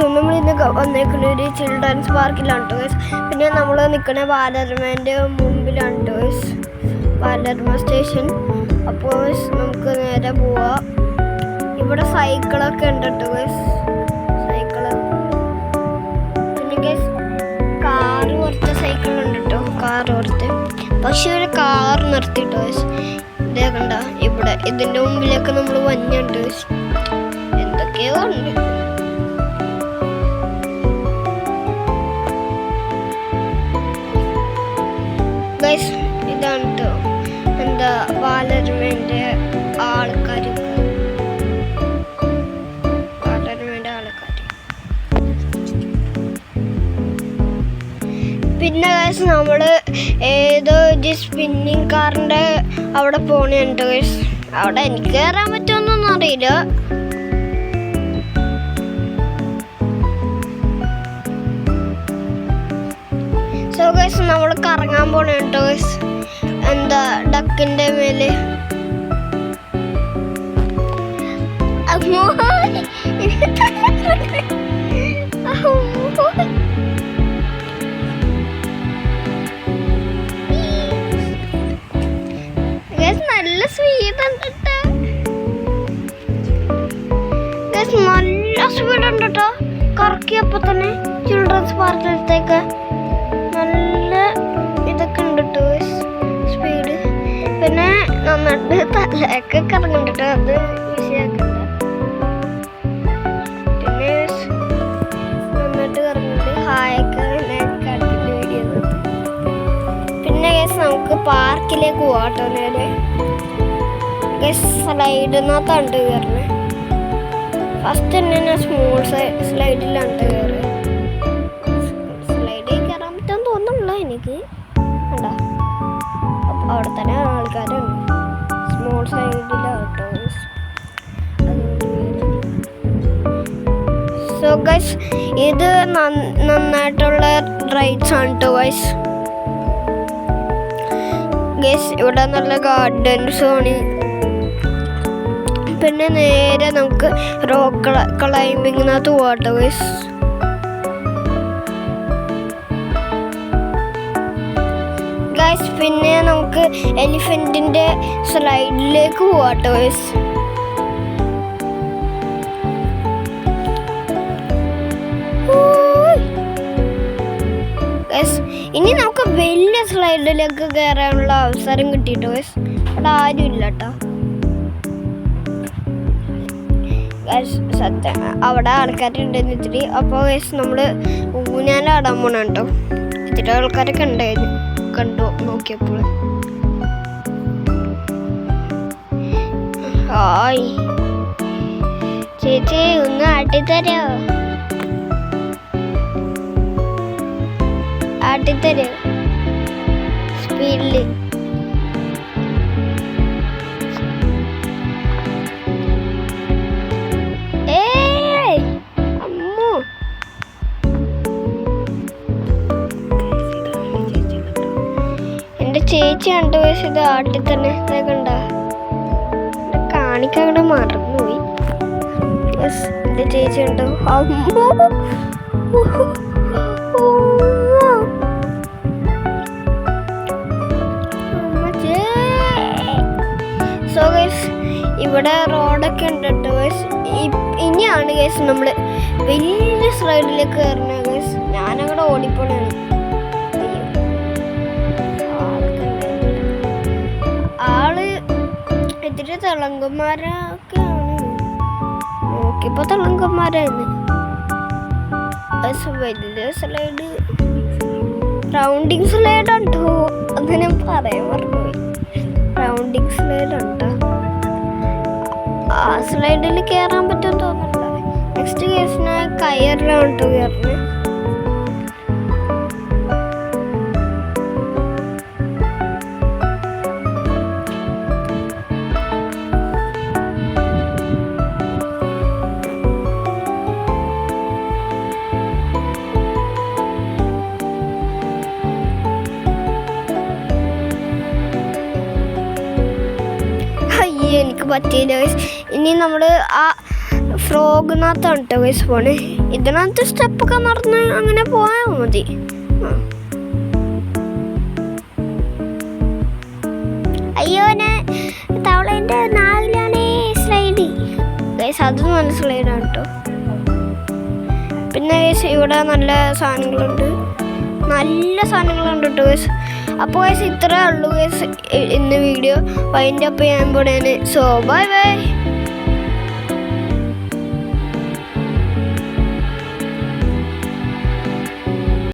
നമ്മളിന്ന് വന്നേക്കുന്ന ഒരു ചിൽഡ്രൻസ് പാർക്കിലാണ് ഗൈസ്. പിന്നെ നമ്മൾ നിൽക്കുന്ന ബാലരമേൻ്റെ മുമ്പിലാണ് ഗൈസ്, ബാലരമ സ്റ്റേഷൻ. അപ്പോൾ നമുക്ക് നേരെ പോവാം. ഇവിടെ സൈക്കിളൊക്കെ ഉണ്ട് കേട്ടോ ഗൈസ്, സൈക്കിള്. പിന്നെ ഗൈസ് കാറ് കുറച്ച് സൈക്കിളുണ്ട് കേട്ടോ, കാറ് കുറച്ച്. പക്ഷെ ഒരു കാർ നിർത്തിട്ടോ ഗൈസ്, ഇതേ കണ്ട ഇവിടെ ഇതിൻ്റെ മുമ്പിലൊക്കെ നമ്മൾ വന്നുണ്ട് ഗൈസ്, എന്തൊക്കെയോ ഉണ്ട്. ഗൈസ് ഇതാണ് കേട്ടോ എന്താ ബാലരമേൻ്റെ ആൾക്കാർ. പിന്നെ ഗൈസ് നമ്മൾ ഏതോ ഒരു സ്പിന്നിങ് കാറിൻ്റെ അവിടെ പോണുണ്ട് ഗൈസ്. അവിടെ എനിക്ക് കയറാൻ പറ്റുമെന്നൊന്നും അറിയില്ല. സോ ഗൈസ് നമ്മൾ കറങ്ങാൻ പോണുണ്ട് ഗൈസ്, എന്താ ഡക്കിൻ്റെ മേലെ. നല്ല സ്പീഡുണ്ട് കേട്ടോ, നല്ല സ്പീഡുണ്ട് കേട്ടോ. കറക്കിയപ്പോൾ തന്നെ ചിൽഡ്രൻസ് പാർക്കിലത്തേക്ക് നല്ല ഇതൊക്കെ ഉണ്ട് കേട്ടോ സ്പീഡ്. പിന്നെ നന്നായിട്ട് തലയൊക്കെ കറങ്ങുന്നുണ്ട് കേട്ടോ, അത് ഈസിയാക്കണ്ട. പിന്നെ നന്നായിട്ട് കറങ്ങുന്നുണ്ട്, ഹായൊക്കെ കാണിക്കുന്ന വീഡിയോ. പിന്നെ ഗൈസ് നമുക്ക് പാർക്കിലേക്ക് പോവാം കേട്ടോ. നേരെ ഗൈസ് സ്ലൈഡിനകത്താണ് കയറുന്നത്. ഫസ്റ്റ് തന്നെ ഞാൻ സ്മോൾ സ്ലൈഡിലാണ് കയറുക. സ്ലൈഡിൽ കയറാൻ പറ്റുമെന്ന് തോന്നുന്നില്ല എനിക്ക്. കണ്ടോ അപ്പം അവിടെ തന്നെ ആൾക്കാരുണ്ട്. സ്മോൾ സൈഡിലാട്ടോ. സോ ഗൈസ് ഇത് നന്നായിട്ടുള്ള റൈഡ്സ് ആണ് കേട്ടോ ഗൈസ്. ഗൈസ് ഇവിടെ നല്ല ഗാർഡൻസും ആണ്. പിന്നെ നേരെ നമുക്ക് റോക്ക് ക്ലൈമ്പിങ്ങിനകത്ത് പോകട്ടോ ഗൈസ്. ഗൈസ് പിന്നെ നമുക്ക് എലിഫൻറ്റിൻ്റെ സ്ലൈഡിലേക്ക് പോകട്ടോ ഗൈസ്. ഗൈസ് ഇനി നമുക്ക് വലിയ സ്ലൈഡിലേക്ക് കയറാനുള്ള അവസരം കിട്ടിയിട്ടോ ഗൈസ്. അവിടെ ആരും ഇല്ല കേട്ടോ ഗൈസ്, സത്യം അവിടെ ആൾക്കാരുണ്ടെന്ന് ഇത്തിരി. അപ്പോൾ ഗൈസ് നമ്മൾ ഊഞ്ഞാലാടാൻ പോണ കേട്ടോ. ഇത്തിരി ആൾക്കാരൊക്കെ ഉണ്ടായിരുന്നു കണ്ടു നോക്കിയപ്പോൾ. ഹായ് ചേച്ചി ഒന്ന് ആട്ടിത്തരോ, ആട്ടിത്തരോ സ്പീഡിൽ. ചേച്ചി കണ്ടു വയസ്സ് ഇത് ആട്ടി തന്നെ കണ്ട കാണിക്കാൻ കൂടെ മറന്നുപോയി. എൻ്റെ ചേച്ചി കണ്ടു. സോ ഗൈസ് ഇവിടെ റോഡൊക്കെ ഉണ്ട് കേട്ടോ ഗൈസ്. ഇനിയാണ് ഗൈസ് നമ്മൾ വലിയ സ്ലൈഡിലേക്ക് കയറുന്നത് ഗൈസ്. ഞാനങ്ങടെ ഓടിപ്പോണാണ്. ഇത്തിരി തിളങ്കന്മാരൊക്കെയാണ് നോക്കിയപ്പോ, തിളങ്കന്മാരായിരുന്നു. വലിയ സ്ലൈഡ് റൗണ്ടിങ് സ്ലൈഡ് ഉണ്ടോ അത് ഞാൻ പറയാൻ മറന്നുപോയി. റൗണ്ടിങ് സ്ലൈഡ് ഉണ്ടോ, ആ സ്ലൈഡിൽ കയറാൻ പറ്റുമെന്ന് തോന്നുന്നില്ല. നെക്സ്റ്റ് കേസിന് കയറിലാണ് കേട്ടോ കയറുന്നത്. എനിക്ക് പറ്റിയില്ല. ഇനി നമ്മൾ ആ ഫ്രോഗിനകത്താണ് കേട്ടോ ഗൈസ് പോണേ. ഇതിനകത്ത് സ്റ്റെപ്പൊക്കെ നടന്ന് അങ്ങനെ പോയാൽ മതി. അയ്യോ ഞാൻ തവളേൻ്റെ നാവിലാണ് സ്ലൈഡ് ഗൈസ്. അത് നല്ല സ്ലൈഡാണ് കേട്ടോ. പിന്നെ ഗൈസ് ഇവിടെ നല്ല സാധനങ്ങളുണ്ട് കേട്ടോ ഗൈസ്. അപ്പോൾ ഗൈസ് ഇത്രേ ഉള്ളൂ ഗൈസ് ഇന്ന് വീഡിയോ. വൈൻഡ് അപ്പ് ചെയ്യാൻ പോണേന്. So bye bye.